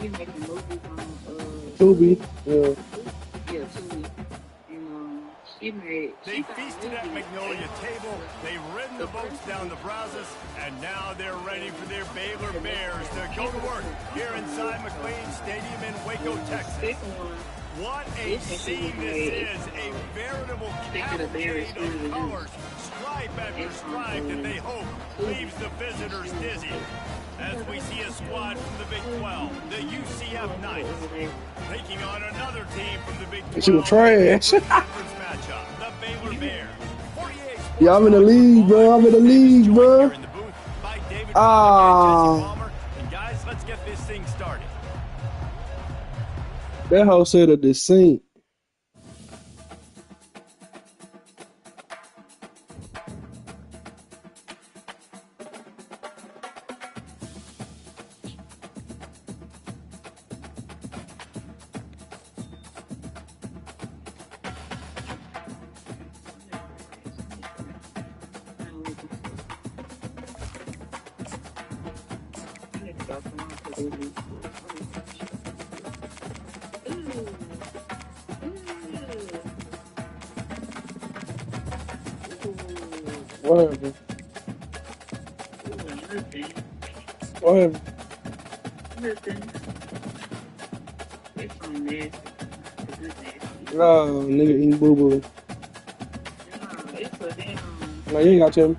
he making movies on Tubi. Yeah. yeah, Tubi. And They she got feasted at movies. Magnolia Table, they've ridden the boats down the Brazos, and now they're ready for their Baylor Bears to go to work here inside McLean Stadium in Waco, Texas. What a scene this is, a veritable cavalcade of colors, stripe after stripe that they hope leaves the visitors dizzy. As we see a squad from the Big 12, the UCF Knights, taking on another team from the Big 12. She was trash. Conference matchup, the Baylor Bears. Yeah, I'm in the league, bro. I'm in the league, bro. And guys, let's get this thing started. That hoe said a descent. Whatever. Whatever. No, nigga eating boo boo. No, you ain't got to tell me.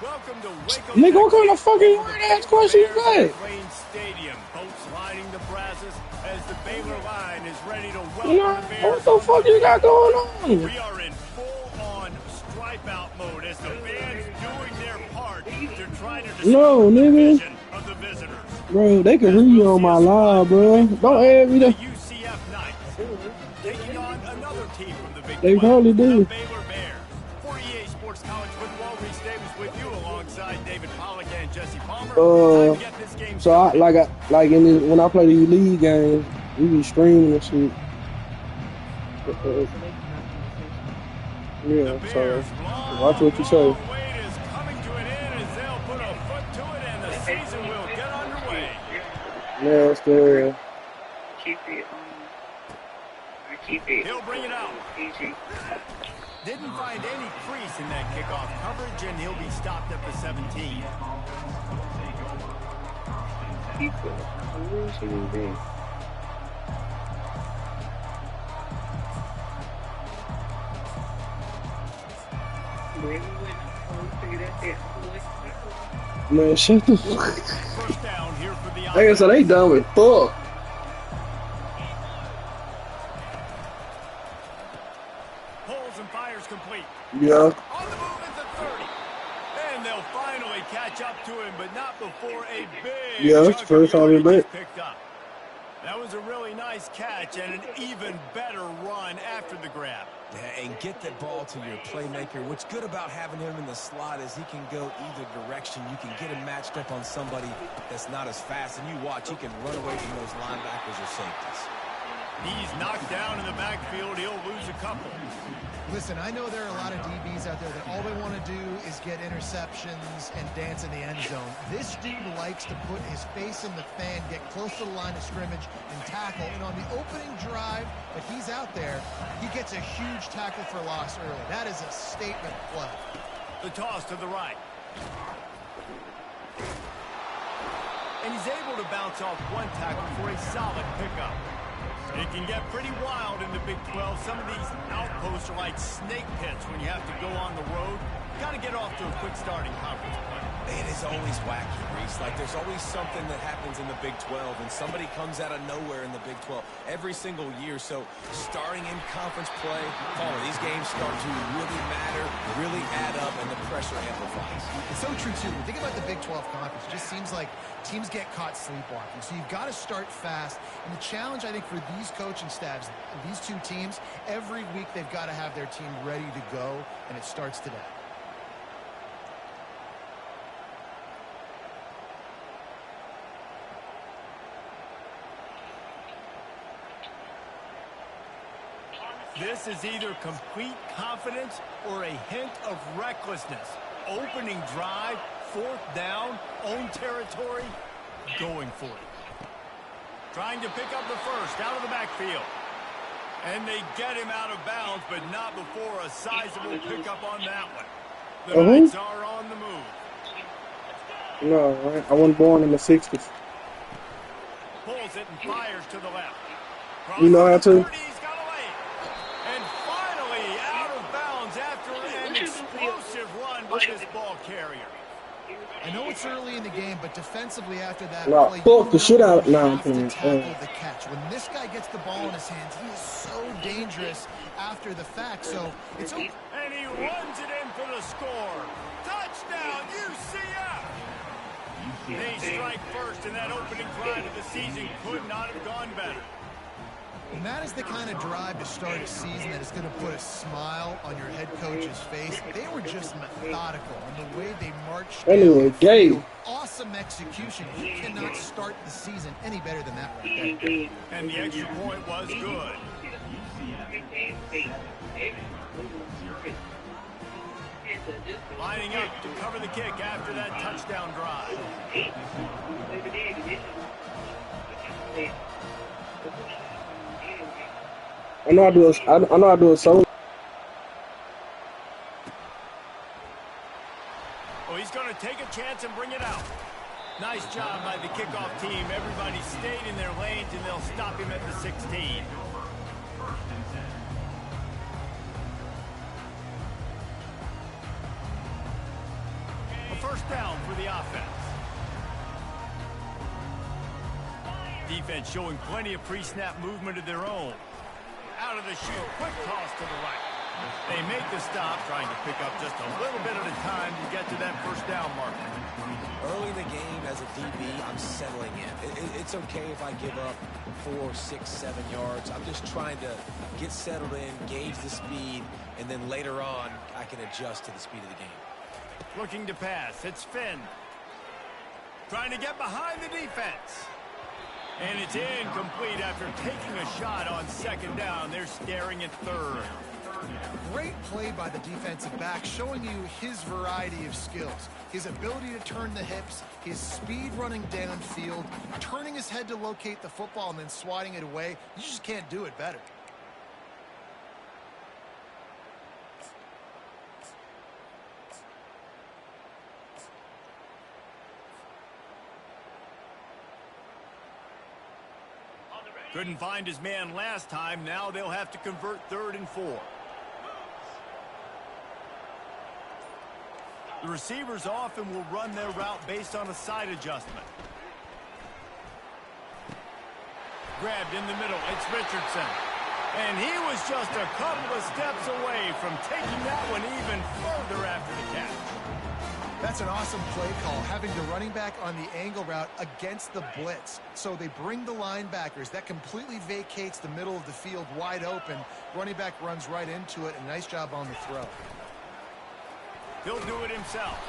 Welcome to Waco, Nigga, what kind of fucking weird ass question is that? Stadium, boats lining the Brazos as the Baylor line is ready to welcome the Bears. What the fuck you got going on? We are in full-on stripe-out mode as the fans doing their part to try to destroy the vision of the visitors. Bro, they can hear you on my live, bro. Don't add me there. UCF Knights taking on another team from the Big 12. They probably do. The Baylor Bears. 48 Sports College Football, Reese Davis with you alongside David Pollack and Jesse Palmer. Time to get this game so when I play the league game, we be streaming and shit. Yeah, so watch what you say. Wait is coming to an end as they'll put a foot to it and the season will get underway. Nasty. Keep it. He'll bring it out. Didn't find any crease in that kickoff coverage, and he'll be stopped at the 17. Man, shut the fuck. First down here for the Like I said, they dumb as fuck. Pulls and fires complete. Yeah. On the move at the 30. And they'll finally catch up to him, but not before a big it's the first time he picked up. That was a really nice catch and an even better run after the grab. Yeah, and get that ball to your playmaker. What's good about having him in the slot is he can go either direction. You can get him matched up on somebody that's not as fast, and you watch, he can run away from those linebackers or safeties. He's knocked down in the backfield. He'll lose a couple. Listen, I know there are a lot of DBs out there that all they want to do is get interceptions and dance in the end zone. This dude likes to put his face in the fan, get close to the line of scrimmage, and tackle. And on the opening drive that he's out there, he gets a huge tackle for loss early. That is a statement play. The toss to the right. And he's able to bounce off one tackle for a solid pickup. It can get pretty wild in the Big 12. Some of these outposts are like snake pits when you have to go on the road. Got to get off to a quick start in conference play. It is always wacky, Reese. Like, there's always something that happens in the Big 12, and somebody comes out of nowhere in the Big 12 every single year. So, starting in conference play, these games start to really matter, really add up, and the pressure amplifies. It's so true, too. Think about the Big 12 conference. It just seems like teams get caught sleepwalking. So, you've got to start fast. And the challenge, I think, for these coaching staffs, these two teams, every week they've got to have their team ready to go, and it starts today. This is either complete confidence or a hint of recklessness. Opening drive, 4th down, own territory, going for it. Trying to pick up the first out of the backfield. And they get him out of bounds, but not before a sizable pickup on that one. The Knights are on the move. No, I wasn't born in the 60s. Pulls it and fires to the left. You know how to? He's got away. And finally out of bounds after an explosive run by this ball carrier. I know it's early in the game, but defensively after that No, play, fuck the shit out. you Nah, I'm have to playing. tackle the catch. When this guy gets the ball in his hands, he is so dangerous after the fact. So it's okay. And he runs it in for the score. Touchdown, UCF! They strike first, and that opening drive of the season could not have gone better. And that is the kind of drive to start a season that is going to put a smile on your head coach's face. They were just methodical in the way they marched. Anyway, gay. Awesome execution. You cannot start the season any better than that right there. And the extra point was good. Lining up to cover the kick after that touchdown drive. I know I do a solo. Oh, he's going to take a chance and bring it out. Nice job by the kickoff team. Everybody stayed in their lanes, and they'll stop him at the 16. A first down for the offense. Defense showing plenty of pre-snap movement of their own. Out of the chute, quick toss to the right. They make the stop, trying to pick up just a little bit at a time to get to that first down marker. Early in the game, as a DB, I'm settling in. It's okay if I give up 4, 6, 7 yards. I'm just trying to get settled in, gauge the speed, and then later on, I can adjust to the speed of the game. Looking to pass, it's Finn. Trying to get behind the defense. And it's incomplete after taking a shot on second down. They're staring at third. Great play by the defensive back, showing you his variety of skills. His ability to turn the hips, his speed running downfield, turning his head to locate the football and then swatting it away. You just can't do it better. Couldn't find his man last time. Now they'll have to convert 3rd and 4. The receivers often will run their route based on a side adjustment. Grabbed in the middle. It's Richardson. And he was just a couple of steps away from taking that one even further after the catch. That's an awesome play call, having the running back on the angle route against the blitz. So they bring the linebackers. That completely vacates the middle of the field wide open. Running back runs right into it, and nice job on the throw. He'll do it himself.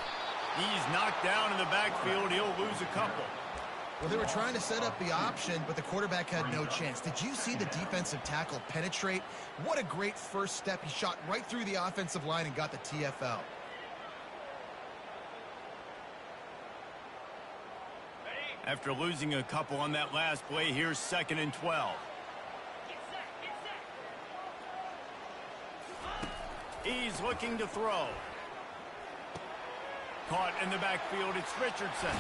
He's knocked down in the backfield. He'll lose a couple. Well, they were trying to set up the option, but the quarterback had no chance. Did you see the defensive tackle penetrate? What a great first step. He shot right through the offensive line and got the TFL. After losing a couple on that last play, here's 2nd and 12. He's looking to throw. Caught in the backfield, it's Richardson.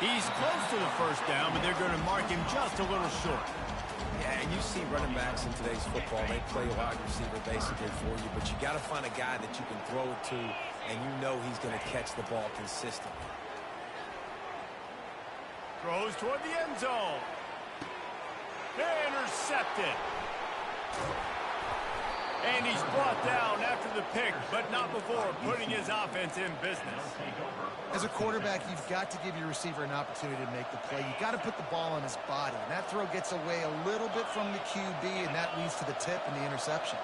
He's close to the first down, but they're going to mark him just a little short. Yeah, and you see running backs in today's football, they play a wide receiver basically for you, but you got to find a guy that you can throw it to, and you know he's going to catch the ball consistently. Throws toward the end zone. Intercepted. And he's brought down after the pick, but not before putting his offense in business. As a quarterback, you've got to give your receiver an opportunity to make the play. You've got to put the ball on his body. And that throw gets away a little bit from the QB, and that leads to the tip and the interception.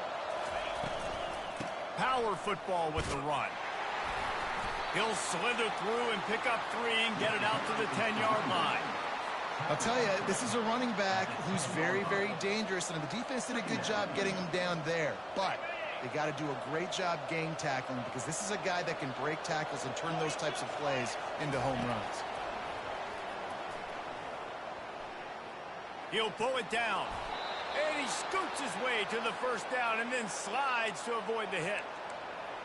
Power football with the run. He'll slither through and pick up 3 and get it out to the 10-yard line. I'll tell you, this is a running back who's very, very dangerous, and the defense did a good job getting him down there. But they got to do a great job gang tackling because this is a guy that can break tackles and turn those types of plays into home runs. He'll pull it down. And he scoots his way to the first down and then slides to avoid the hit.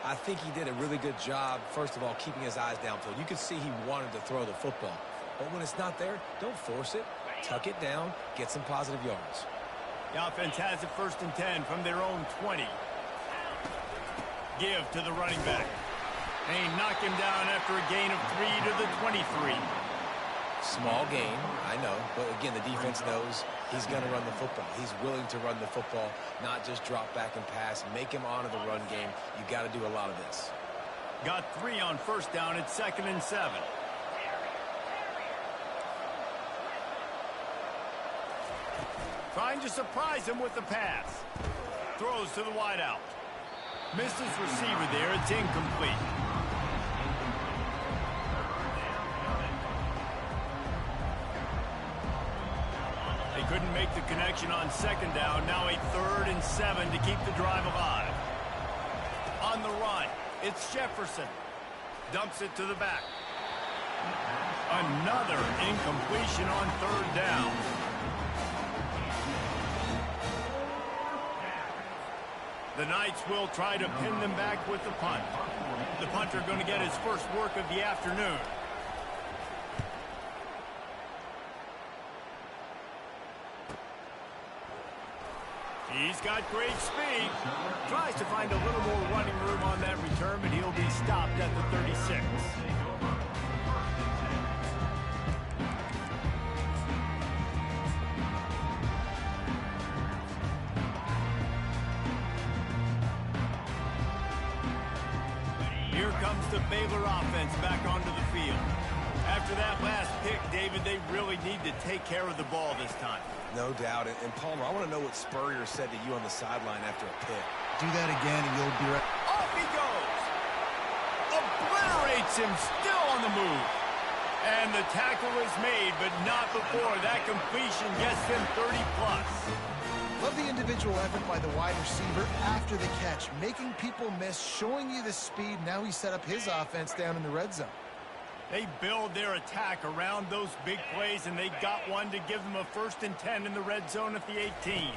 I think he did a really good job, first of all, keeping his eyes downfield. You could see he wanted to throw the football. But when it's not there, don't force it. Tuck it down, get some positive yards. The offense has it 1st and 10 from their own 20. Give to the running back. They knock him down after a gain of 3 to the 23. Small gain, I know. But again, the defense knows he's going to run the football. He's willing to run the football, not just drop back and pass. Make him honor the run game. You got to do a lot of this. Got 3 on 1st down. It's 2nd and 7. Trying to surprise him with the pass. Throws to the wideout. Misses receiver there. It's incomplete. They couldn't make the connection on 2nd down. Now a 3rd and 7 to keep the drive alive. On the run, it's Jefferson. Dumps it to the back. Another incompletion on 3rd down. The Knights will try to pin them back with the punt. The punter going to get his first work of the afternoon. He's got great speed. Tries to find a little more running room on that return, but he'll be stopped at the 36. Here comes the Baylor offense back onto the field. After that last pick, David, they really need to take care of the ball this time. No doubt. And Palmer, I want to know what Spurrier said to you on the sideline after a pick. Do that again and you'll be right. Off he goes. Obliterates him, still on the move. And the tackle is made, but not before that completion gets them 30+. Love the individual effort by the wide receiver after the catch, making people miss, showing you the speed. Now he set up his offense down in the red zone. They build their attack around those big plays, and they got one to give them a 1st and 10 in the red zone at the 18.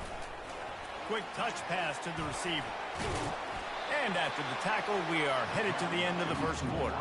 Quick touch pass to the receiver. And after the tackle, we are headed to the end of the 1st quarter.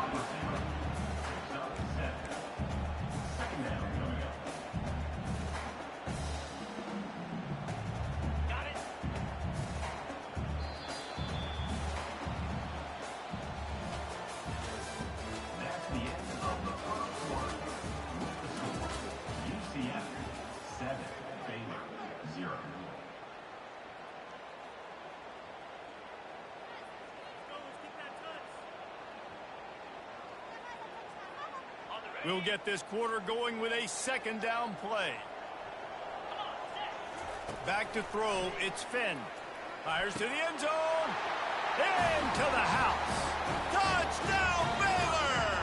We'll get this quarter going with a 2nd down play. Back to throw, it's Finn. Fires to the end zone. Into the house. Touchdown, Baylor!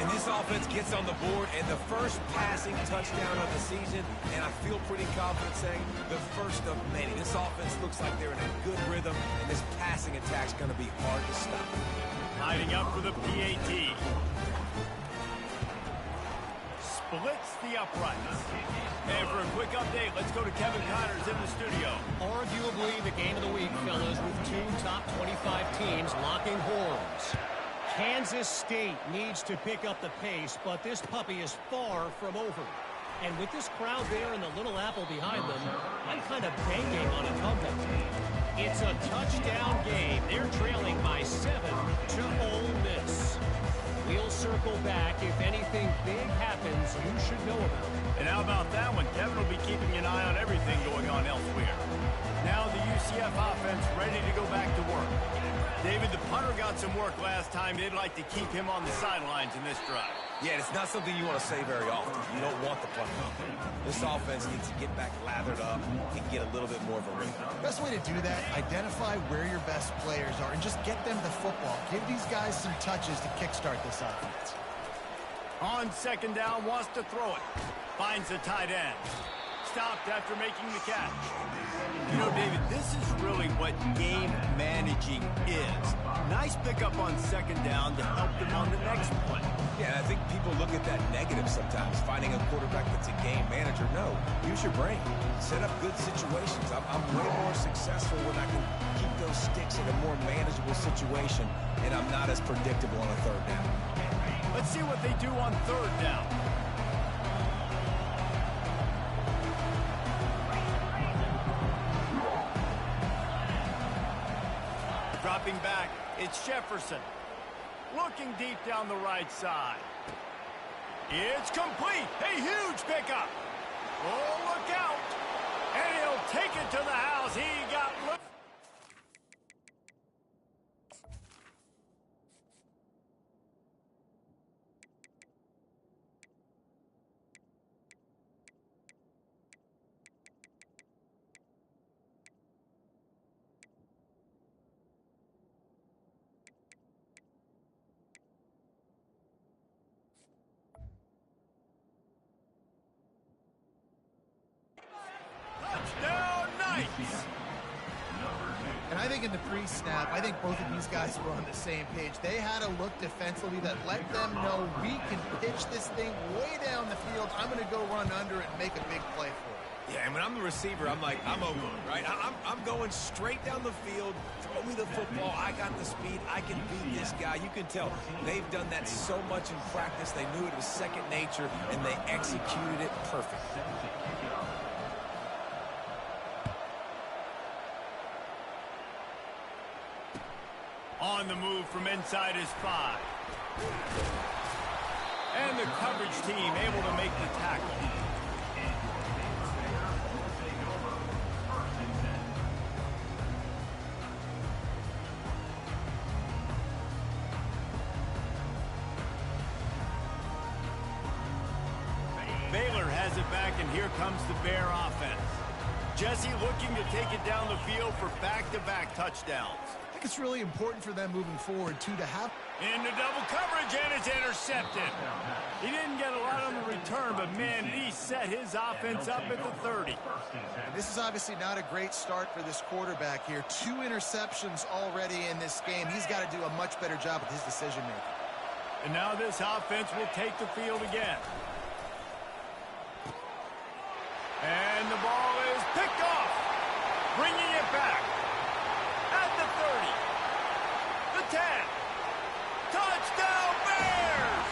And this offense gets on the board, and the first passing touchdown of the season, and I feel pretty confident saying the first of many. This offense looks like they're in a good rhythm, and this passing attack's going to be hard to stop. Lining up for the PAT. Splits the uprights. And for a quick update, let's go to Kevin Connors in the studio. Arguably the game of the week, fellas, with 2 top 25 teams locking horns. Kansas State needs to pick up the pace, but this puppy is far from over. And with this crowd there and the Little Apple behind them, I'm kind of banking on a comeback. It's a touchdown game. They're trailing by 7 to Ole Miss. We'll circle back. If anything big happens, you should know about it. And how about that one? Kevin will be keeping an eye on everything going on elsewhere. Now the UCF offense ready to go back to work. David, the punter got some work last time. They'd like to keep him on the sidelines in this drive. Yeah, it's not something you want to say very often. You don't want the punt out there. This offense needs to get back lathered up and get a little bit more of a rhythm. Best way to do that, identify where your best players are and just get them the football. Give these guys some touches to kickstart this offense. On second down, wants to throw it. Finds the tight end. Stopped after making the catch. You know, David, this is really what game managing is. Nice pickup on second down to help them on the next play. Yeah, and I think people look at that negative sometimes, finding a quarterback that's a game manager. No, use your brain. Set up good situations. I'm way more successful when I can keep those sticks in a more manageable situation, and I'm not as predictable on a third down. Let's see what they do on third down. Dropping back, it's Jefferson. Looking deep down the right side. It's complete. A huge pickup. Oh, look out. And he'll take it to the house. He got look. Touchdown, Knights! And I think in the pre-snap, I think both of these guys were on the same page. They had a look defensively that let them know we can pitch this thing way down the field. I'm going to go run under it and make a big play for it. Yeah, and when I'm the receiver, I'm like, I'm open, right? I'm going straight down the field. Throw me the football. I got the speed. I can beat this guy. You can tell they've done that so much in practice. They knew it was second nature, and they executed it perfect. On the move from inside his 5. And the coverage team able to make the tackle. Baylor has it back, and here comes the Bear offense. Jesse looking to take it down the field for back-to-back touchdowns. I think it's really important for them moving forward, too, to have... Into double coverage, and it's intercepted. He didn't get a lot on the return, but, man, he set his offense up at the 30. This is obviously not a great start for this quarterback here. 2 interceptions already in this game. He's got to do a much better job with his decision-making. And now this offense will take the field again. And the ball is picked off, bringing it back. At the 30, the 10, touchdown Bears!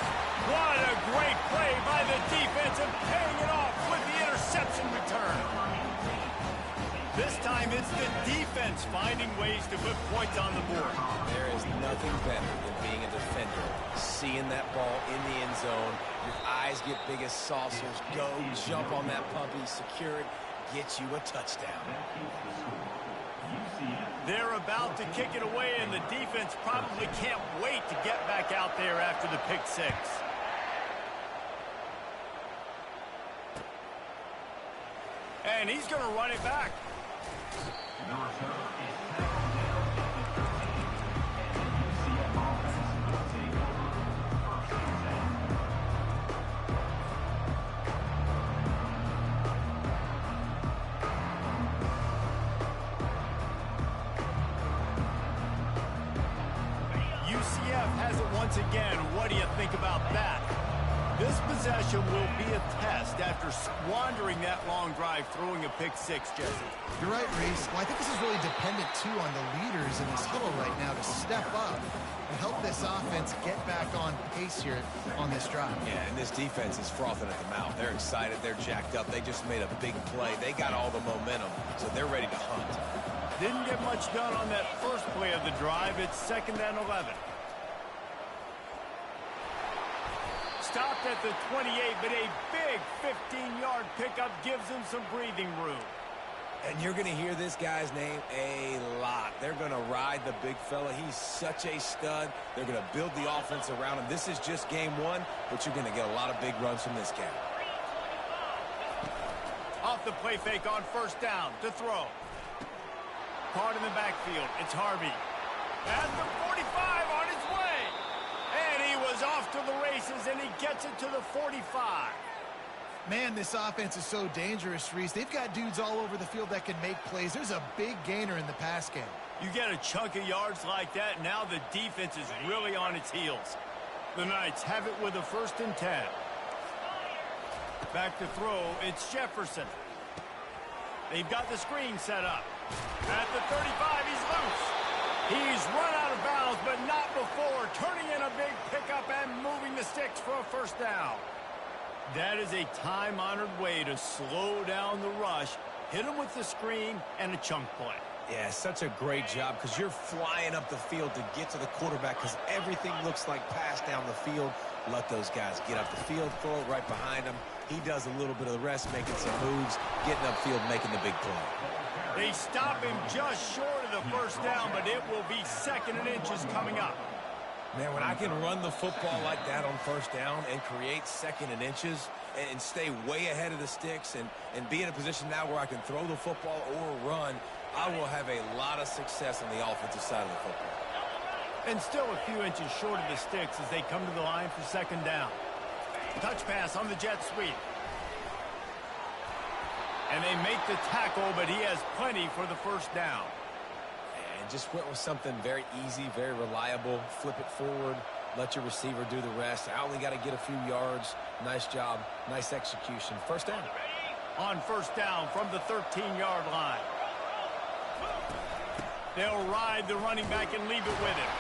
What a great play by the defense and paying it off with the interception return. This time it's the defense finding ways to put points on the board. There is nothing better than being a defender, seeing that ball in the end zone, your eyes get big as saucers, go jump on that puppy, secure it, get you a touchdown. They're about to kick it away, and the defense probably can't wait to get back out there after the pick 6. And he's going to run it back. UCF has it once again. What do you think about that? This possession will be a test after squandering that long drive, throwing a pick 6, Jesse. You're right, Reese. Well, I think this is really dependent, too, on the leaders in this huddle right now to step up and help this offense get back on pace here on this drive. Yeah, and this defense is frothing at the mouth. They're excited. They're jacked up. They just made a big play. They got all the momentum, so they're ready to hunt. Didn't get much done on that first play of the drive. It's 2nd and 11. Stopped at the 28, but a big 15-yard pickup gives him some breathing room. And you're going to hear this guy's name a lot. They're going to ride the big fella. He's such a stud. They're going to build the offense around him. This is just game 1, but you're going to get a lot of big runs from this guy. Off the play fake on 1st down to throw. Caught in the backfield. It's Harvey. At the 45 on his way. And he was off to the races. passes, and he gets it to the 45. Man, this offense is so dangerous, Reese. They've got dudes all over the field that can make plays. There's a big gainer in the pass game. You get a chunk of yards like that, now the defense is really on its heels. The Knights have it with a 1st and 10. Back to throw, it's Jefferson. They've got the screen set up. At the 35, he's loose. He's run out of bounds, but not before turning in a big pickup and moving the sticks for a 1st down. That is a time-honored way to slow down the rush, hit him with the screen, and a chunk play. Yeah, such a great job because you're flying up the field to get to the quarterback because everything looks like pass down the field. Let those guys get up the field, throw it right behind him. He does a little bit of the rest, making some moves, getting upfield, making the big play. They stop him just short of the 1st down, but it will be 2nd and inches coming up. Man, when I can run the football like that on 1st down and create 2nd and inches and stay way ahead of the sticks and be in a position now where I can throw the football or run, I will have a lot of success on the offensive side of the football. And still a few inches short of the sticks as they come to the line for 2nd down. Touch pass on the jet sweep. And they make the tackle, but he has plenty for the 1st down. And just went with something very easy, very reliable. Flip it forward, let your receiver do the rest. I only got to get a few yards. Nice job, nice execution. 1st down. On 1st down from the 13-yard line. They'll ride the running back and leave it with him.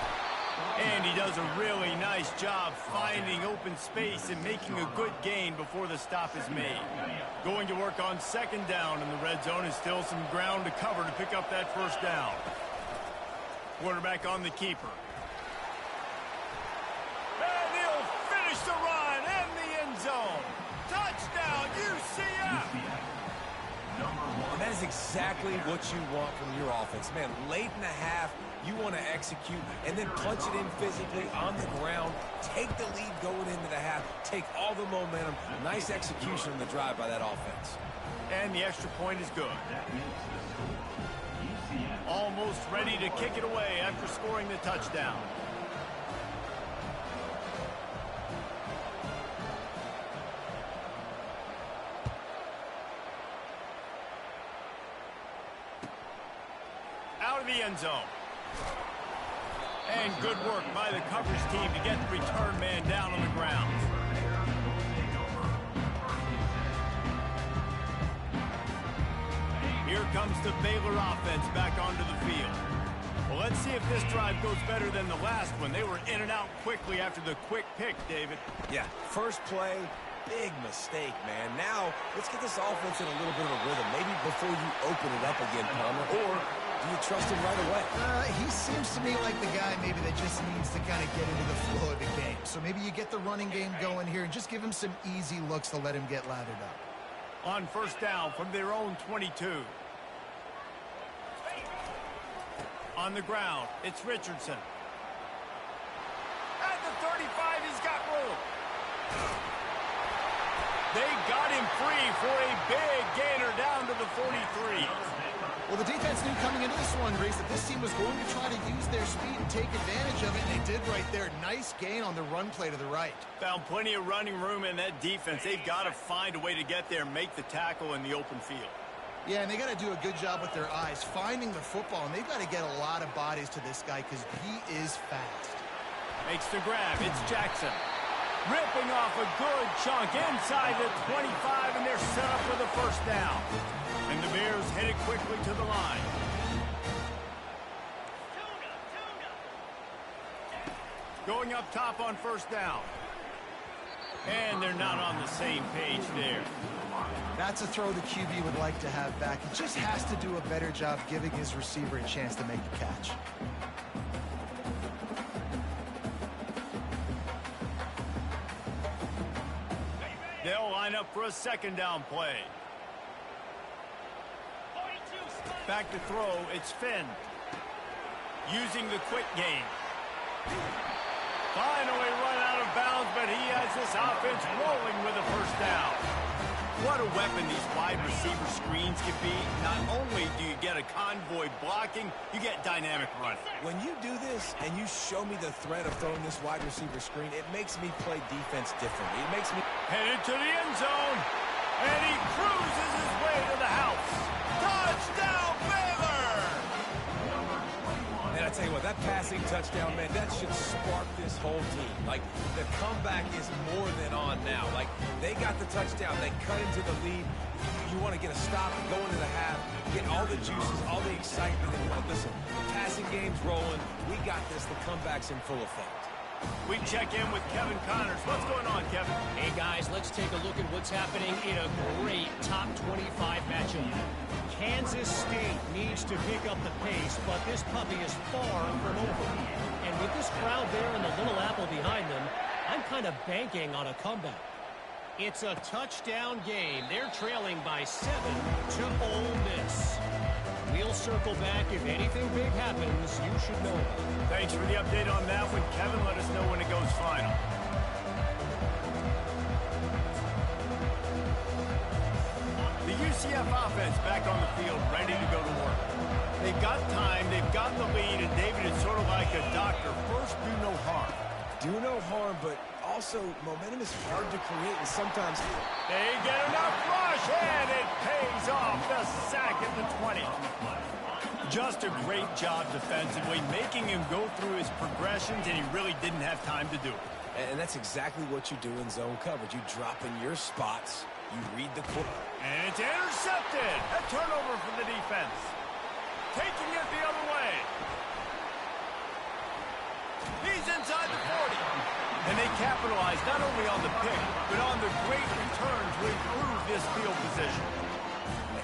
And he does a really nice job finding open space and making a good gain before the stop is made. Going to work on 2nd down in the red zone is still some ground to cover to pick up that 1st down. Quarterback on the keeper. And he'll finish the run in the end zone. Touchdown, UCF! And that is exactly what you want from your offense. Man, late in the half, you want to execute and then punch it in physically on the ground. Take the lead going into the half. Take all the momentum. Nice execution on the drive by that offense. And the extra point is good. Almost ready to kick it away after scoring the touchdown. Out of the end zone. And good work by the coverage team to get the return man down on the ground. Here comes the Baylor offense back onto the field. Well, let's see if this drive goes better than the last one. They were in and out quickly after the quick pick, David. Yeah, 1st play, big mistake, man. Now, let's get this offense in a little bit of a rhythm. Maybe before you open it up again, Palmer, or do you trust him right away? He seems to me like the guy maybe that just needs to kind of get into the flow of the game. So maybe you get the running game going here and just give him some easy looks to let him get lathered up. On 1st down from their own 22. On the ground, it's Richardson. At the 35, he's got room. They got him free for a big gainer down to the 43. Well, the defense knew coming into this one, Reese, that this team was going to try to use their speed and take advantage of it, and they did right there. Nice gain on the run play to the right. Found plenty of running room in that defense. They've got to find a way to get there, make the tackle in the open field. Yeah, and they got to do a good job with their eyes, finding the football, and they've got to get a lot of bodies to this guy because he is fast. Makes the grab. It's Jackson. Ripping off a good chunk inside the 25, and they're set up with a 1st down. And the Bears headed quickly to the line. Going up top on 1st down. And they're not on the same page there. That's a throw the QB would like to have back. He just has to do a better job giving his receiver a chance to make the catch. They'll line up for a 2nd down play. Back to throw, it's Finn. Using the quick game. Finally run out of bounds, but he has this offense rolling with a 1st down. What a weapon these wide receiver screens can be. Not only do you get a convoy blocking, you get dynamic running. When you do this and you show me the threat of throwing this wide receiver screen, it makes me play defense differently. It makes me... Headed to the end zone, and he cruises his way to the house. Touchdown, Baylor! And I tell you what, that passing touchdown, man, that should spark this whole team. Like, the comeback is more than on now. Like, they got the touchdown. They cut into the lead. You want to get a stop and go into the half, get all the juices, all the excitement. And listen, the passing game's rolling. We got this. The comeback's in full effect. We check in with Kevin Connors. What's going on, Kevin? Hey, guys, let's take a look at what's happening in a great top 25 matchup. Kansas State needs to pick up the pace, but this puppy is far from over. And with this crowd there and the Little Apple behind them, I'm kind of banking on a comeback. It's a touchdown game. They're trailing by 7 to Ole Miss. We'll circle back. If anything big happens, you should know about it. Thanks for the update on that one, Kevin. Let us know when it goes final. The UCF offense back on the field, ready to go to work. They've got time, they've got the lead, and David is sort of like a doctor. First, do no harm. Do no harm, but also momentum is hard to create, and sometimes... They get enough rush, and it pays off. The sack at the 20. Just a great job defensively, making him go through his progressions, and he really didn't have time to do it. And that's exactly what you do in zone coverage. You drop in your spots, you read the quarter. And it's intercepted. A turnover for the defense. Taking it the other way. He's inside the 40. And they capitalize not only on the pick, but on the great return to improve this field position.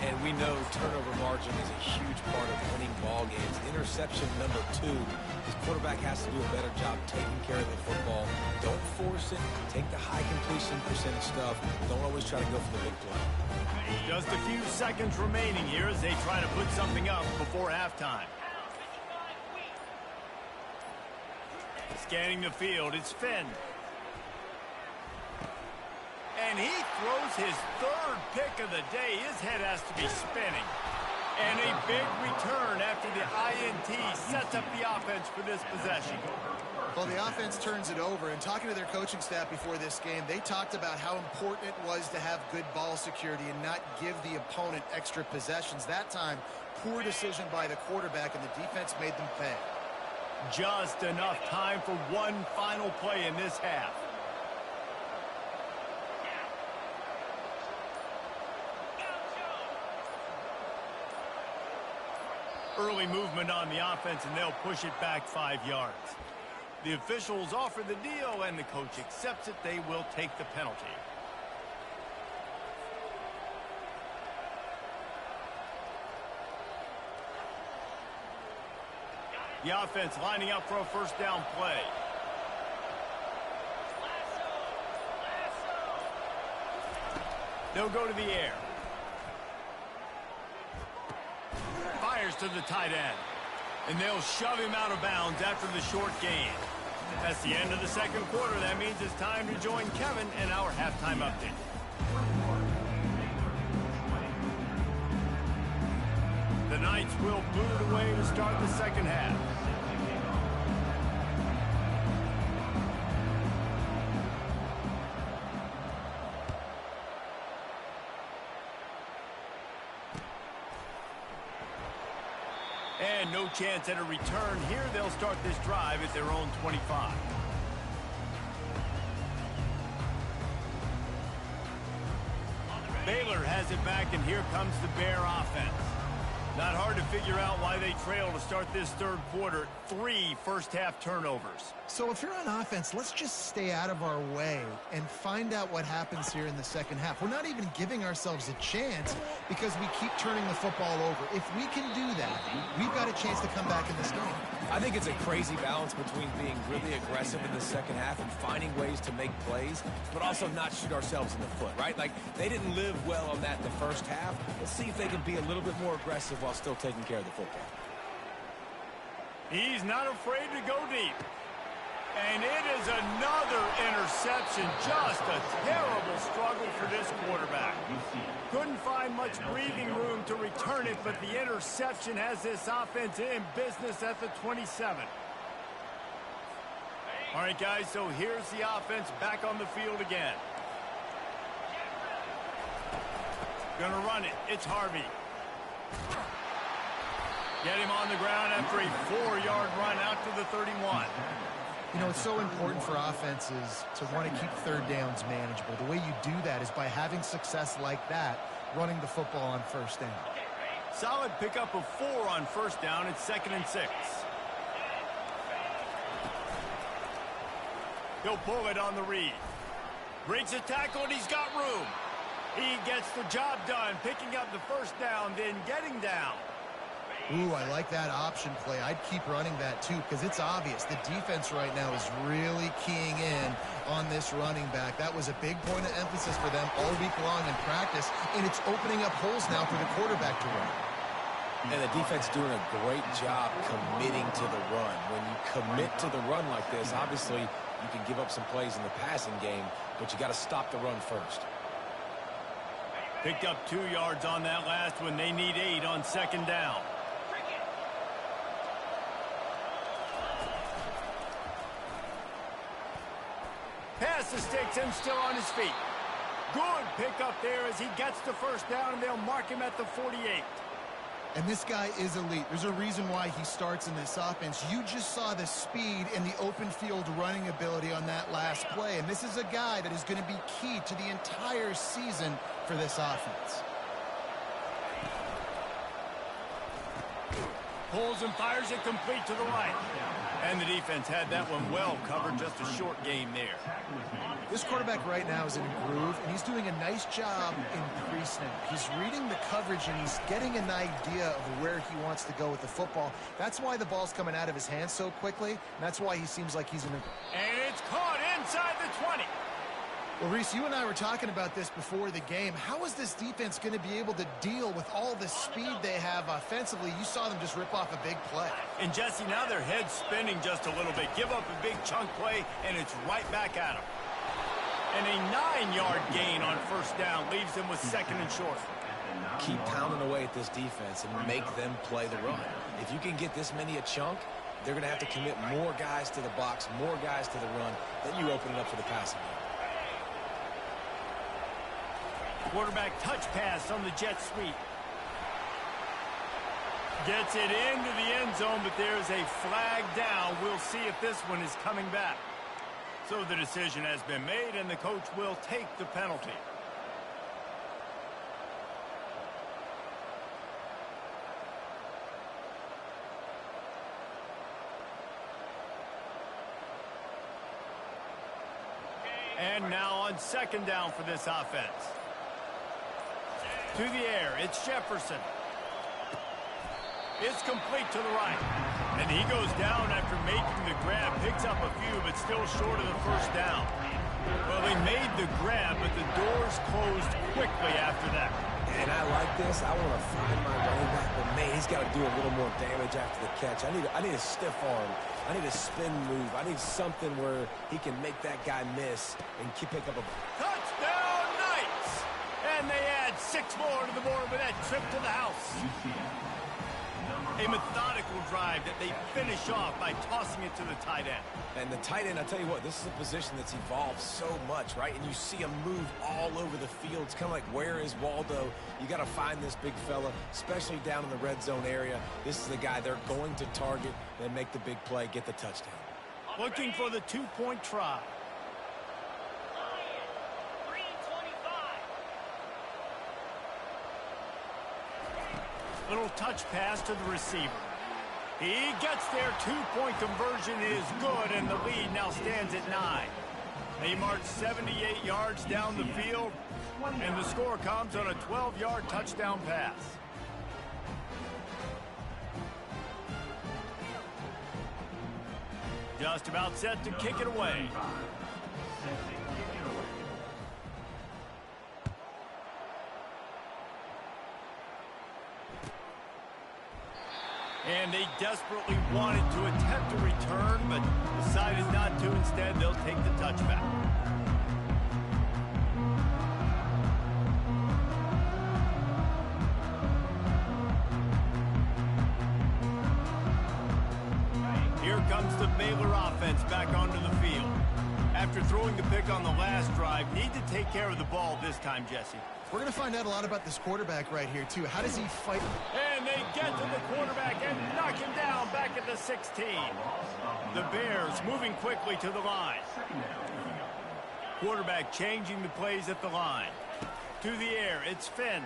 And we know turnover margin is a huge part of winning ball games. Interception number 2. His quarterback has to do a better job taking care of the football. Don't force it. Take the high completion percentage stuff. Don't always try to go for the big play. Just a few seconds remaining here as they try to put something up before halftime. Scanning the field, it's Finn. And he throws his 3rd pick of the day. His head has to be spinning. And a big return after the INT sets up the offense for this possession. Well, the offense turns it over, and talking to their coaching staff before this game, they talked about how important it was to have good ball security and not give the opponent extra possessions. That time, poor decision by the quarterback, and the defense made them pay. Just enough time for one final play in this half. Early movement on the offense, and they'll push it back 5 yards. The officials offer the deal, and the coach accepts it. They will take the penalty. The offense lining up for a first down play. They'll go to the air. Fires to the tight end. And they'll shove him out of bounds after the short gain. That's the end of the second quarter. That means it's time to join Kevin and our halftime update. The Knights will boot it away to start the second half. And no chance at a return here. They'll start this drive at their own 25. Baylor has it back, and here comes the Bear offense. Not hard to figure out why they trail to start this third quarter. 3 first-half turnovers. So if you're on offense, let's just stay out of our way and find out what happens here in the second half. We're not even giving ourselves a chance because we keep turning the football over. If we can do that, we've got a chance to come back in this game. I think it's a crazy balance between being really aggressive in the second half and finding ways to make plays, but also not shoot ourselves in the foot, right? Like, they didn't live well on that in the first half. Let's see if they can be a little bit more aggressive while still taking care of the football. He's not afraid to go deep. And it is another interception. interception. Just a terrible struggle for this quarterback. Couldn't find much breathing room to return it, but the interception has this offense in business at the 27. All right, guys, so here's the offense back on the field again. Gonna run it. It's Harvey. Get him on the ground after a 4-yard run out to the 31. You know, it's so important for offenses to want to keep third downs manageable. The way you do that is by having success like that, running the football on first down. Solid pickup of 4 on first down. It's 2nd and 6. He'll pull it on the read. Breaks a tackle, and he's got room. He gets the job done, picking up the first down, then getting down. Ooh, I like that option play. I'd keep running that, too, because it's obvious. The defense right now is really keying in on this running back. That was a big point of emphasis for them all week long in practice, and it's opening up holes now for the quarterback to run. And the defense doing a great job committing to the run. When you commit to the run like this, obviously you can give up some plays in the passing game, but you got to stop the run first. Picked up 2 yards on that last one. They need 8 on 2nd down. Pass the sticks and still on his feet. Good pickup there as he gets the first down, and they'll mark him at the 48. And this guy is elite. There's a reason why he starts in this offense. You just saw the speed and the open field running ability on that last play. And this is a guy that is going to be key to the entire season for this offense. Pulls and fires it complete to the right. And the defense had that one well covered. Just a short game there. This quarterback right now is in a groove, and he's doing a nice job in pre-snap. He's reading the coverage, and he's getting an idea of where he wants to go with the football. That's why the ball's coming out of his hands so quickly, and that's why he seems like he's in a... And it's caught inside the 20. Well, Reese, you and I were talking about this before the game. How is this defense going to be able to deal with all the speed they have offensively? You saw them just rip off a big play. And, Jesse, now their head's spinning just a little bit. Give up a big chunk play, and it's right back at them. And a 9-yard gain on first down leaves them with 2nd and short. Keep pounding away at this defense and make them play the run. If you can get this many a chunk, they're going to have to commit more guys to the box, more guys to the run. Then you open it up for the passing game. Quarterback touch pass on the jet sweep. Gets it into the end zone, but there's a flag down. We'll see if this one is coming back. So the decision has been made, and the coach will take the penalty. And now on 2nd down for this offense. To the air, it's Jefferson. It's complete to the right. And he goes down after making the grab. Picks up a few, but still short of the first down. Well, they made the grab, but the doors closed quickly after that. And I like this. I want to find my running back, but man, he's got to do a little more damage after the catch. I need a stiff arm. I need a spin move. I need something where he can make that guy miss and pick up a... Touchdown, Knights! And they add 6 more to the board with that trip to the house. A methodical drive that they finish off by tossing it to the tight end. And the tight end, I tell you what, this is a position that's evolved so much, right? And you see him move all over the field. It's kind of like, where is Waldo? You got to find this big fella, especially down in the red zone area. This is the guy they're going to target and make the big play, get the touchdown. Looking for the 2-point try. Little touch pass to the receiver. He gets there. 2-point conversion is good, and the lead now stands at 9. They march 78 yards down the field, and the score comes on a 12-yard touchdown pass. Just about set to kick it away. And they desperately wanted to attempt a return, but decided not to. Instead, they'll take the touchback. Baylor offense back onto the field. After throwing the pick on the last drive, need to take care of the ball this time, Jesse. We're going to find out a lot about this quarterback right here, too. How does he fight? And they get to the quarterback and knock him down back at the 16. The Bears moving quickly to the line. Quarterback changing the plays at the line. To the air, it's Finn.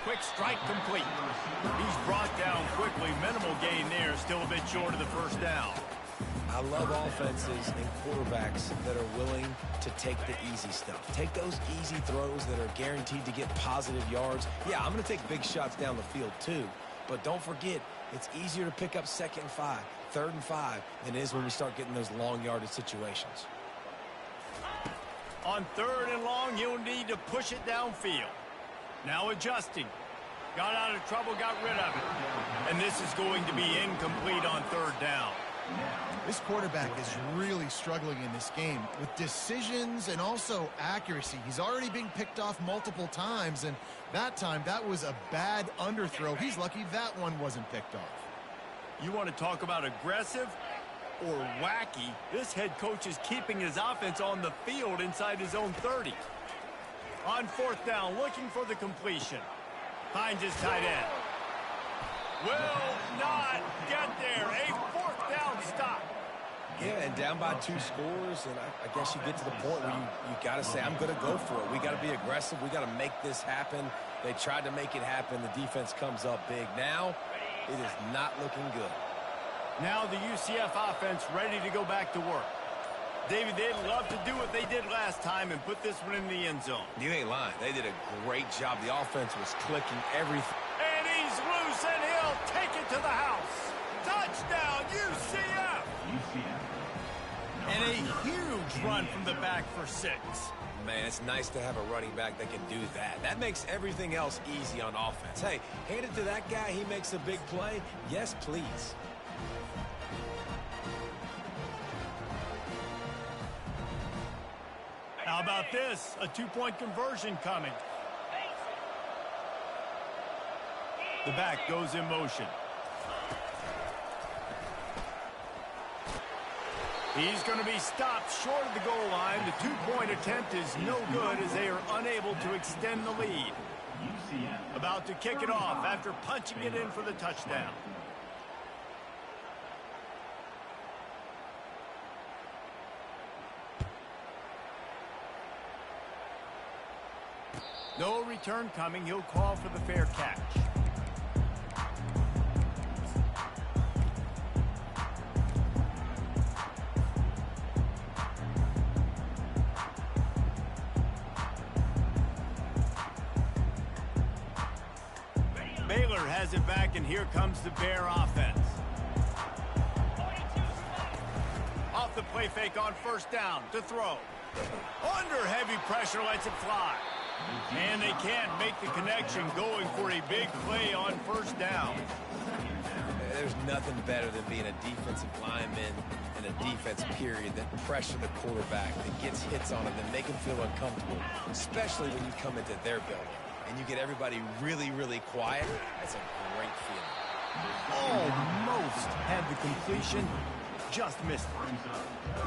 Quick strike complete. He's brought down quickly. Minimal gain there, still a bit short of the first down. I love offenses and quarterbacks that are willing to take the easy stuff. Take those easy throws that are guaranteed to get positive yards. Yeah, I'm going to take big shots down the field too. But don't forget, it's easier to pick up 2nd and 5, 3rd and 5 than it is when we start getting those long yardage situations. On 3rd and long, you'll need to push it downfield. Now adjusting. Got out of trouble, got rid of it. And this is going to be incomplete on 3rd down. This quarterback is really struggling in this game with decisions and also accuracy. He's already being picked off multiple times, and that time, that was a bad underthrow. He's lucky that one wasn't picked off. You want to talk about aggressive or wacky? This head coach is keeping his offense on the field inside his own 30. On 4th down, looking for the completion. Finds his tight end. Will not get there. A 4th down stop. Yeah, and down by 2 scores, and I guess you get to the point where you got to say, I'm going to go for it. We got to be aggressive. We got to make this happen. They tried to make it happen. The defense comes up big. Now, it is not looking good. Now the UCF offense ready to go back to work. David, they'd love to do what they did last time and put this one in the end zone. You ain't lying. They did a great job. The offense was clicking everything. And he's loose, and he'll take it to the house. Touchdown, UCF! And a huge run from the back for 6. Man, it's nice to have a running back that can do that. That makes everything else easy on offense. Hey, hand it to that guy. He makes a big play. Yes, please. How about this? A 2-point conversion coming. The back goes in motion. He's going to be stopped short of the goal line. The 2-point attempt is no good as they are unable to extend the lead. About to kick it off after punching it in for the touchdown. No return coming. He'll call for the fair catch. Baylor has it back, and here comes the Bear offense. Off the play fake on 1st down to throw. Under heavy pressure, lets it fly. And they can't make the connection, going for a big play on 1st down. There's nothing better than being a defensive lineman and a defense period that pressure the quarterback, that gets hits on him, that make him feel uncomfortable, especially when you come into their building and you get everybody really, really quiet. That's a great feeling. Almost had the completion, just missed it.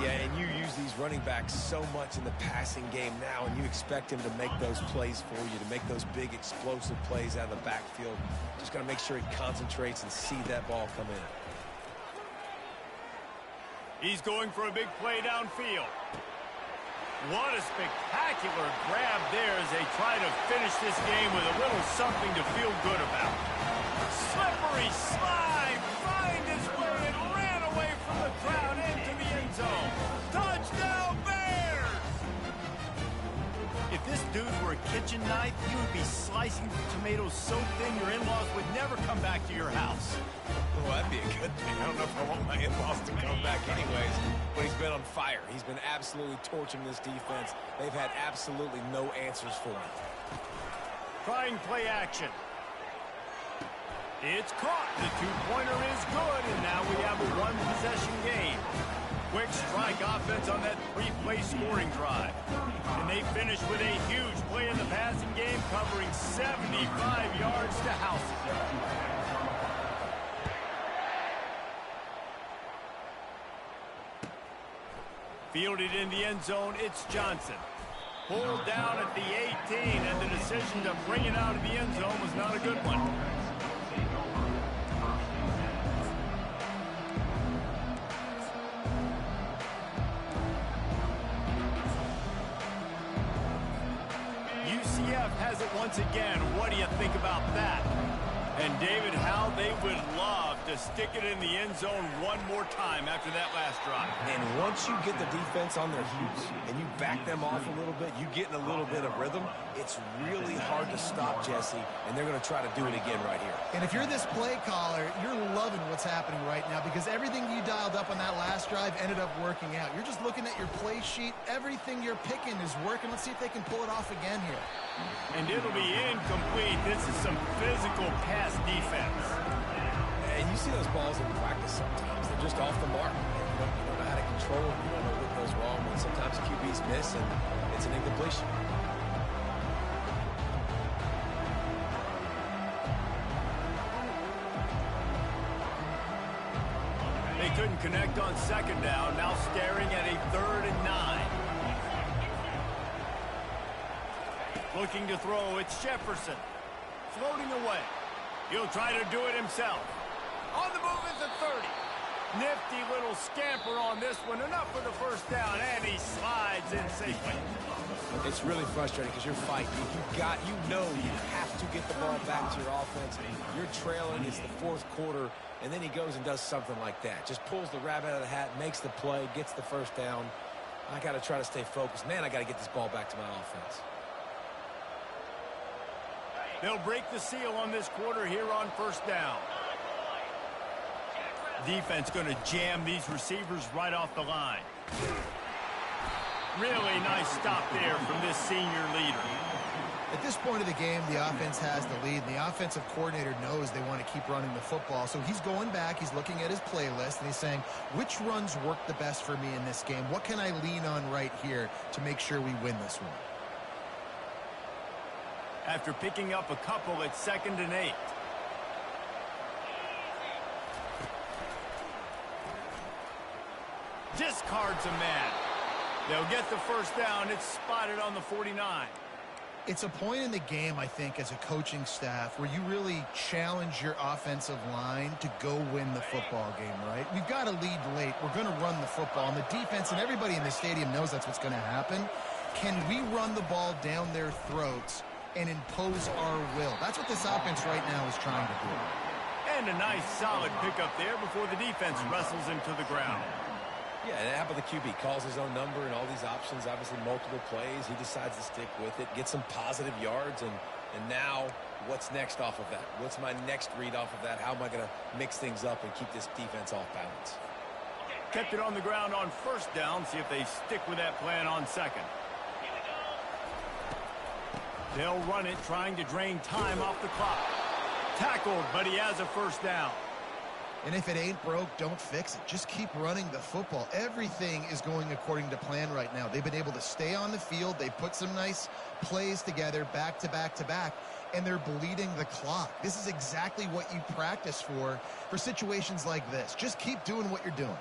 Yeah, and you use these running backs so much in the passing game now, and you expect him to make those plays for you, to make those big explosive plays out of the backfield. Just got to make sure he concentrates and see that ball come in. He's going for a big play downfield. What a spectacular grab there as they try to finish this game with a little something to feel good about. Slippery slide, find his way and ran away from the crowd into the end zone. Touchdown Bears! If this dude were a kitchen knife, you would be slicing tomatoes so thin your in-laws would never come back to your house. Well, that'd be a good thing. I don't know if I want my in-laws to come back anyways, but he's been on fire. He's been absolutely torching this defense. They've had absolutely no answers for him. Trying play action. It's caught. The 2-pointer is good, and now we have a 1-possession game. Quick strike offense on that 3-play scoring drive. And they finish with a huge play in the passing game, covering 75 yards to house it. Fielded in the end zone, it's Johnson. Pulled down at the 18, and the decision to bring it out of the end zone was not a good one. UCF has it once again. What do you think about that? And David, how they would love to stick it in the end zone one more time after that last drive. And once you get the defense on their heels and you back them off a little bit, you get in a little bit of rhythm, it's really hard to stop, Jesse, and they're going to try to do it again right here. And if you're this play caller, you're loving what's happening right now because everything you dialed up on that last drive ended up working out. You're just looking at your play sheet. Everything you're picking is working. Let's see if they can pull it off again here. And it'll be incomplete. This is some physical pass defense. And you see those balls in practice sometimes. They're just off the mark. You don't know how to control them. You don't know what goes wrong. And sometimes QBs miss, and it's an incompletion. They couldn't connect on second down. Now staring at a 3rd and 9. Looking to throw, it's Jefferson. Floating away. He'll try to do it himself. On the move at the 30. Nifty little scamper on this one. Enough for the first down, and he slides in safely. It's really frustrating because you're fighting. You know you have to get the ball back to your offense. You're trailing. It's the 4th quarter, and then he goes and does something like that. Just pulls the rabbit out of the hat, makes the play, gets the first down. I got to try to stay focused. Man, I got to get this ball back to my offense. They'll break the seal on this quarter here on 1st down. Defense going to jam these receivers right off the line. Really nice stop there from this senior leader. At this point of the game, the offense has the lead. And the offensive coordinator knows they want to keep running the football. So he's going back, he's looking at his playlist, and he's saying, which runs work the best for me in this game? What can I lean on right here to make sure we win this one? After picking up a couple at 2nd and 8. Discards a man. They'll get the first down. It's spotted on the 49. It's a point in the game, I think, as a coaching staff where you really challenge your offensive line to go win the football game, right? We've got to lead late. We're going to run the football. And the defense and everybody in the stadium knows that's what's going to happen. Can we run the ball down their throats and impose our will? That's what this offense right now is trying to do. And a nice solid pickup there before the defense wrestles him to the ground. Yeah, and how about the QB? Calls his own number and all these options, obviously multiple plays. He decides to stick with it, get some positive yards, and now what's next off of that? What's my next read off of that? How am I going to mix things up and keep this defense off balance? Kept it on the ground on 1st down. See if they stick with that plan on 2nd. They'll run it, trying to drain time off the clock. Tackled, but he has a 1st down. And if it ain't broke, don't fix it. Just keep running the football. Everything is going according to plan right now. They've been able to stay on the field. They put some nice plays together back to back to back, and they're bleeding the clock. This is exactly what you practice for situations like this. Just keep doing what you're doing.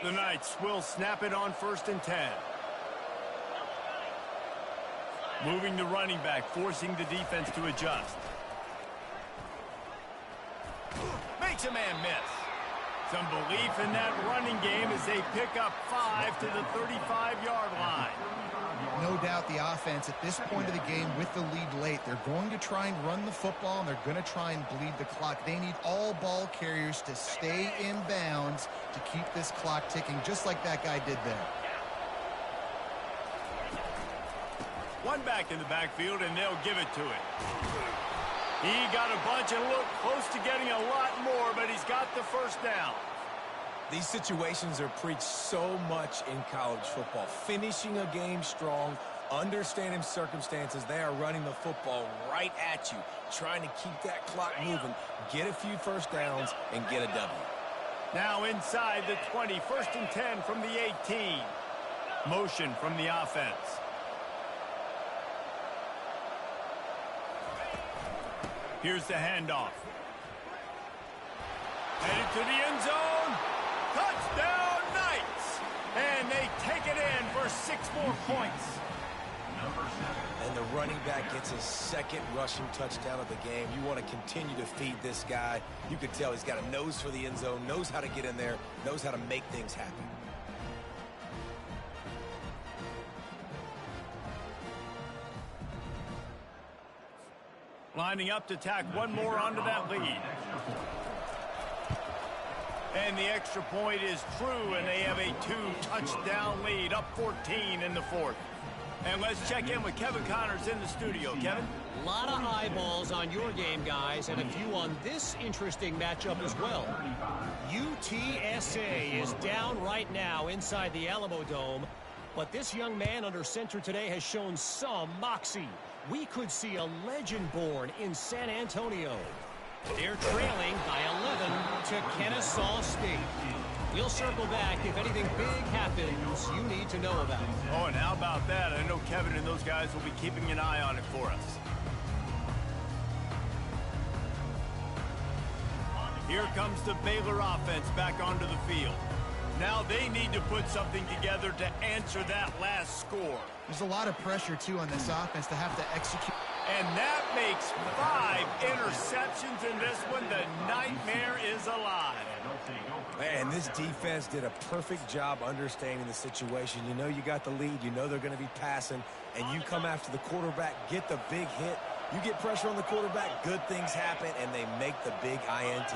The Knights will snap it on 1st and 10. Moving the running back, forcing the defense to adjust. Makes a man miss. Some belief in that running game as they pick up 5 to the 35-yard line. No doubt the offense at this point of the game with the lead late, they're going to try and run the football, and they're going to try and bleed the clock. They need all ball carriers to stay in bounds to keep this clock ticking, just like that guy did there. One back in the backfield, and they'll give it to him. He got a bunch and looked close to getting a lot more, but he's got the 1st down. These situations are preached so much in college football. Finishing a game strong, understanding circumstances. They are running the football right at you, trying to keep that clock moving, get a few 1st downs, and get a W. Now inside the 20, 1st and 10 from the 18. Motion from the offense. Here's the handoff. Headed to the end zone. points. And the running back gets his second rushing touchdown of the game. You want to continue to feed this guy. You can tell he's got a nose for the end zone, knows how to get in there, knows how to make things happen. Lining up to tack one more onto that lead. And the extra point is true, and they have a 2-touchdown lead, up 14 in the fourth. And let's check in with Kevin Connors in the studio. Kevin? A lot of eyeballs on your game, guys, and a few on this interesting matchup as well. UTSA is down right now inside the Alamo Dome, but this young man under center today has shown some moxie. We could see a legend born in San Antonio. They're trailing by 11 to Kennesaw State. We'll circle back if anything big happens you need to know about. Oh, and how about that? I know Kevin and those guys will be keeping an eye on it for us. Here comes the Baylor offense back onto the field. Now they need to put something together to answer that last score. There's a lot of pressure, too, on this offense to have to execute. And that makes 5 interceptions in this one. The nightmare is alive. Man, this defense did a perfect job understanding the situation. You know you got the lead. You know they're going to be passing. And you come after the quarterback, get the big hit. You get pressure on the quarterback, good things happen, and they make the big INT.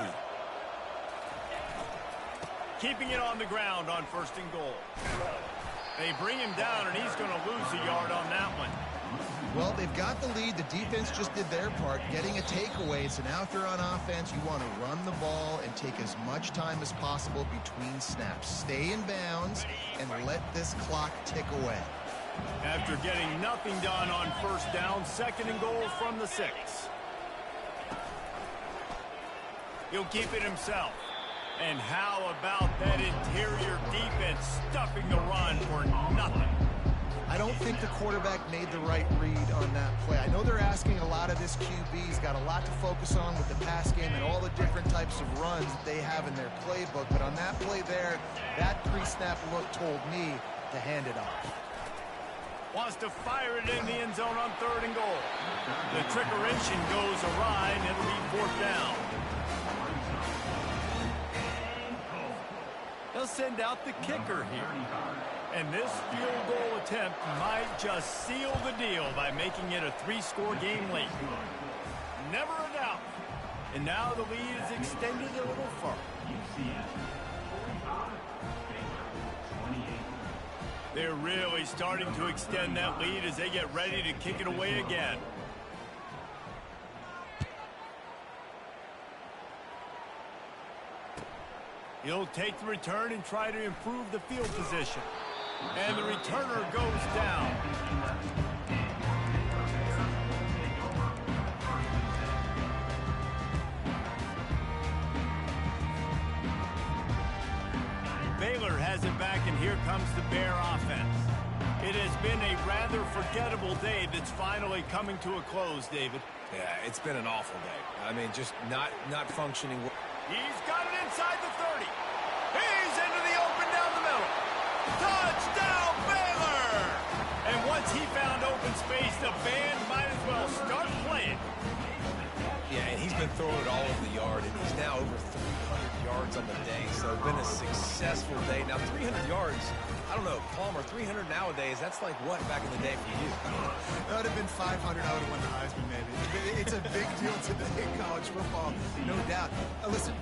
Keeping it on the ground on 1st and goal. They bring him down, and he's going to lose a yard on that one. Well, they've got the lead. The defense just did their part, getting a takeaway. So now if you're on offense, you want to run the ball and take as much time as possible between snaps. Stay in bounds and let this clock tick away. After getting nothing done on 1st down, 2nd and goal from the 6. He'll keep it himself. And how about that interior defense stuffing the run for nothing? I don't think the quarterback made the right read on that play. I know they're asking a lot of this QB. He's got a lot to focus on with the pass game and all the different types of runs that they have in their playbook. But on that play there, that pre-snap look told me to hand it off. Wants to fire it in the end zone on 3rd and goal. The trickeration goes awry, and it'll be 4th down. They'll send out the kicker here. And this field goal attempt might just seal the deal by making it a 3-score game late. Never a doubt. And now the lead is extended a little further. They're really starting to extend that lead as they get ready to kick it away again. He'll take the return and try to improve the field position. And the returner goes down. Baylor has it back, and here comes the Bear offense. It has been a rather forgettable day that's finally coming to a close, David. Yeah, it's been an awful day. I mean, just not functioning. He's got it inside the 30. He's into the open down the middle. Touchdown, Baylor! And once he found open space, the band might as well start playing. Yeah, and he's been throwing it all over the yard, and he's now over 300 yards on the day, so it's been a successful day. Now, 300 yards, I don't know, Palmer, 300 nowadays, that's like what back in the day for you? That would have been 500. I would have won the Heisman, maybe. It's a big deal today in college football, no doubt. Listen,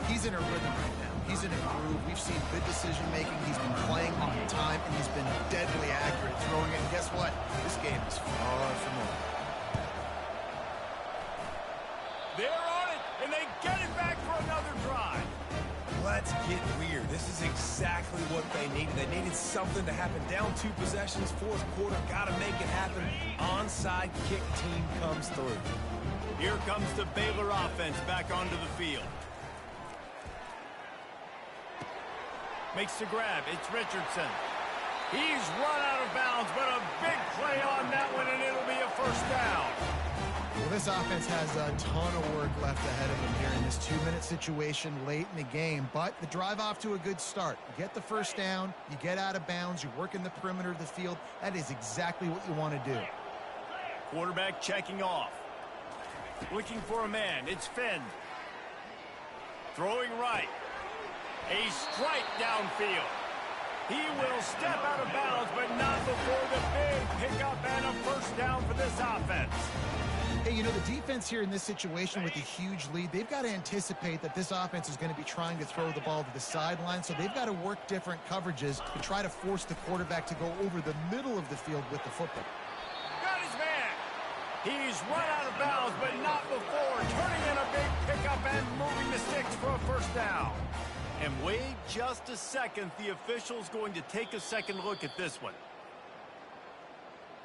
he's in a rhythm right now. He's in a groove. We've seen good decision-making. He's been playing on time, and he's been deadly accurate throwing it. And guess what? This game is far from over. They're on it, and they get it back for another drive. Let's get weird. This is exactly what they needed. They needed something to happen. Down 2 possessions, 4th quarter, got to make it happen. Onside kick team comes through. Here comes the Baylor offense back onto the field. Makes the grab. It's Richardson. He's run out of bounds, but a big play on that one, and it'll be a 1st down. Well, this offense has a ton of work left ahead of them here in this 2-minute situation late in the game, but the drive off to a good start. You get the first down, you get out of bounds, you work in the perimeter of the field. That is exactly what you want to do. Quarterback checking off. Looking for a man. It's Finn. Throwing right. A strike downfield. He will step out of bounds, but not before the big pickup and a first down for this offense. Hey, you know, the defense here in this situation with a huge lead, they've got to anticipate that this offense is going to be trying to throw the ball to the sideline, so they've got to work different coverages to try to force the quarterback to go over the middle of the field with the football. Got his man. He's run out of bounds, but not before turning in a big pickup and moving the sticks for a first down. And wait just a second. The official's going to take a second look at this one.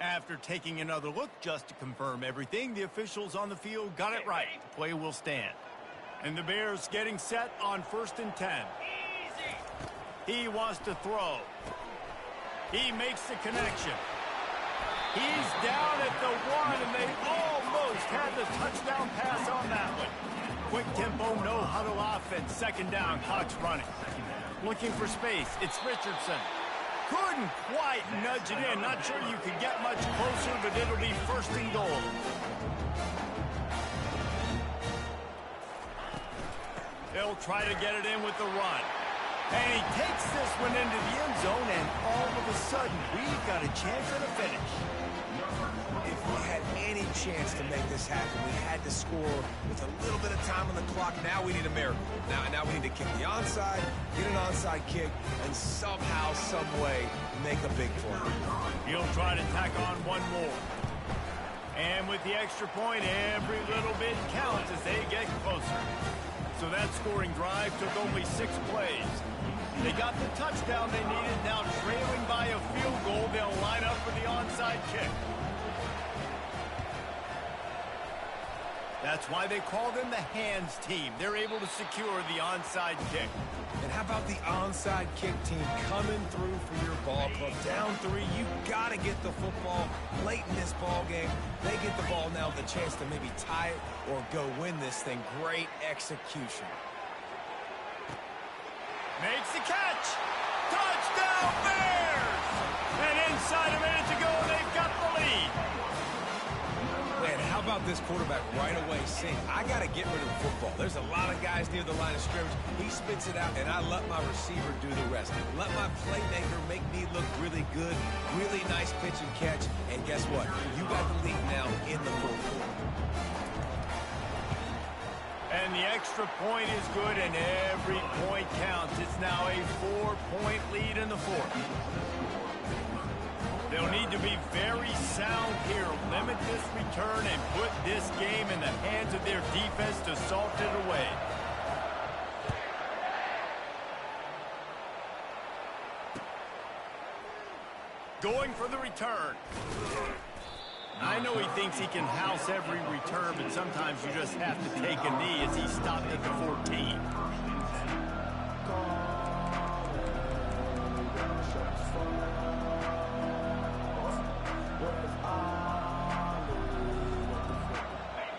After taking another look just to confirm everything, the officials on the field got it right. The play will stand. And the Bears getting set on 1st and 10. He wants to throw. He makes the connection. He's down at the 1, and they almost had the touchdown pass on that one. Quick tempo, no huddle offense. 2nd down, clock's running. Looking for space. It's Richardson. Couldn't quite nudge it in. Not sure you could get much closer, but it'll be 1st and goal. They'll try to get it in with the run. And he takes this one into the end zone, and all of a sudden, we've got a chance at a finish. If we had any chance to make this happen, we had to score with a little bit of time on the clock. Now we need a miracle. Now we need to kick the onside, get an onside kick, and somehow, some way, make a big play. He'll try to tack on one more. And with the extra point, every little bit counts as they get closer. So that scoring drive took only 6 plays. They got the touchdown they needed. Now trailing by a field goal, they'll line up for the onside kick. That's why they call them the hands team. They're able to secure the onside kick. And how about the onside kick team coming through for your ball club? Down 3, you got to get the football late in this ball game. They get the ball now with a chance to maybe tie it or go win this thing. Great execution. Makes the catch. Touchdown Bears! And inside a minute to go, they've got the lead. Man, how about this quarterback right away saying, I got to get rid of the football. There's a lot of guys near the line of scrimmage. He spits it out, and I let my receiver do the rest. Let my playmaker make me look really good, really nice pitch and catch. And guess what? You got the lead now in the fourth quarter. And the extra point is good, and every point counts. It's now a 4-point lead in the fourth. They'll need to be very sound here, limit this return, and put this game in the hands of their defense to salt it away. Going for the return. I know he thinks he can house every return, but sometimes you just have to take a knee as he stopped at the 14.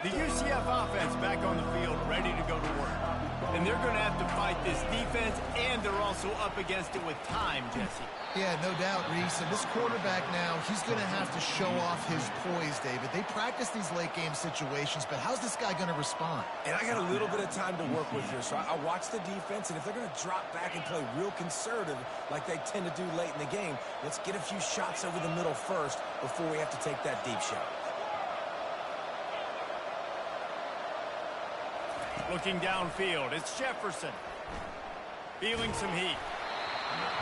The UCF offense back on the field, ready to go to work. And they're going to have to fight this defense, and they're also up against it with time, Jesse. Yeah, no doubt, Reese. And this quarterback now, he's going to have to show off his poise, David. They practice these late-game situations, but how's this guy going to respond? And I got a little bit of time to work with here, so I watch the defense, and if they're going to drop back and play real conservative like they tend to do late in the game, let's get a few shots over the middle first before we have to take that deep shot. Looking downfield, it's Jefferson. Feeling some heat.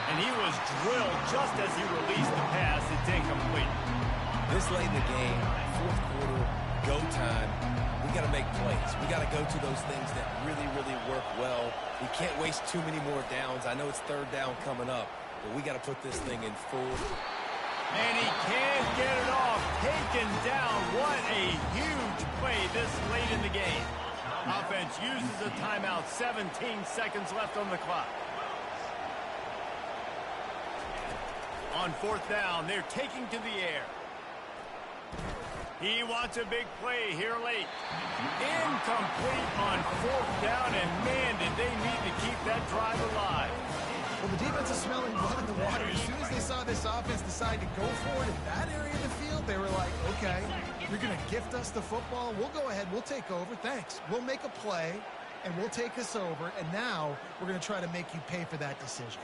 And he was drilled just as he released the pass. It's incomplete. This late in the game, fourth quarter, go time, we got to make plays. We got to go to those things that really, really work well. We can't waste too many more downs. I know it's 3rd down coming up, but we got to put this thing in full. And he can't get it off. Taken down. What a huge play this late in the game. Offense uses a timeout. 17 seconds left on the clock. On 4th down, they're taking to the air. He wants a big play here late. Incomplete on 4th down, and man, did they need to keep that drive alive. Well, the defense is smelling blood in the water. As soon as they saw this offense decide to go for it in that area of the field, they were like, okay, you're going to gift us the football. We'll go ahead. We'll take over. Thanks. We'll make a play, and we'll take us over. And now we're going to try to make you pay for that decision.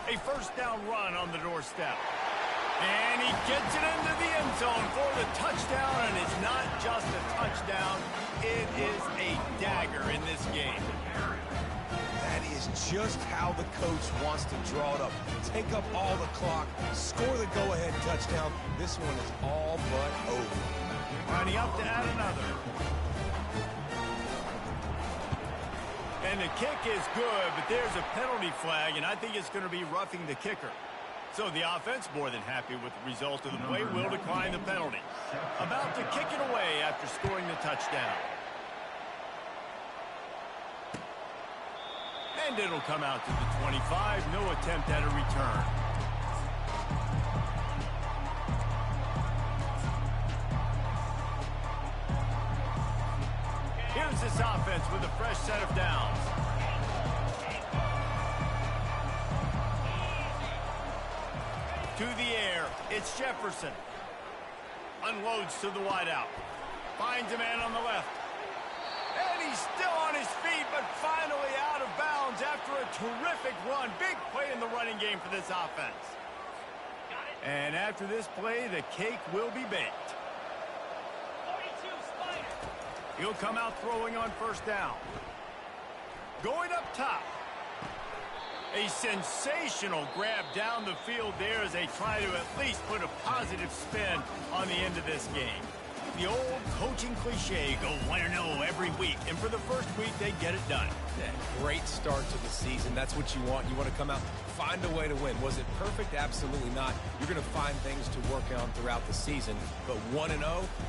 A 1st down run on the doorstep. And he gets it into the end zone for the touchdown, and it's not just a touchdown. It is a dagger in this game. That is just how the coach wants to draw it up. Take up all the clock, score the go-ahead touchdown. This one is all but over. Lining up to add another. And the kick is good, but there's a penalty flag, and I think it's going to be roughing the kicker. So the offense, more than happy with the result of the play, will decline the penalty. About to kick it away after scoring the touchdown. And it'll come out to the 25. No attempt at a return. Here's this offense with a fresh set of downs. To the air, it's Jefferson. Unloads to the wideout. Finds a man on the left. And he's still on his feet, but finally out of bounds after a terrific run. Big play in the running game for this offense. And after this play, the cake will be baked. He'll come out throwing on 1st down. Going up top. A sensational grab down the field there as they try to at least put a positive spin on the end of this game. The old coaching cliche, go 1-0 every week. And for the first week, they get it done. Yeah, great start to the season. That's what you want. You want to come out, find a way to win. Was it perfect? Absolutely not. You're going to find things to work on throughout the season. But 1-0,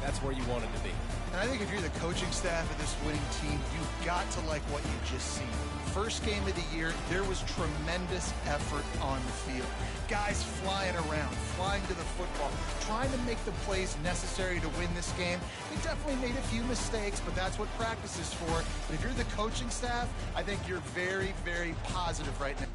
that's where you want it to be. And I think if you're the coaching staff of this winning team, you've got to like what you just seen. First game of the year, there was tremendous effort on the field. Guys flying around, flying to the football, trying to make the plays necessary to win this game. They definitely made a few mistakes, but that's what practice is for. But if you're the coaching staff, I think you're very, very positive right now.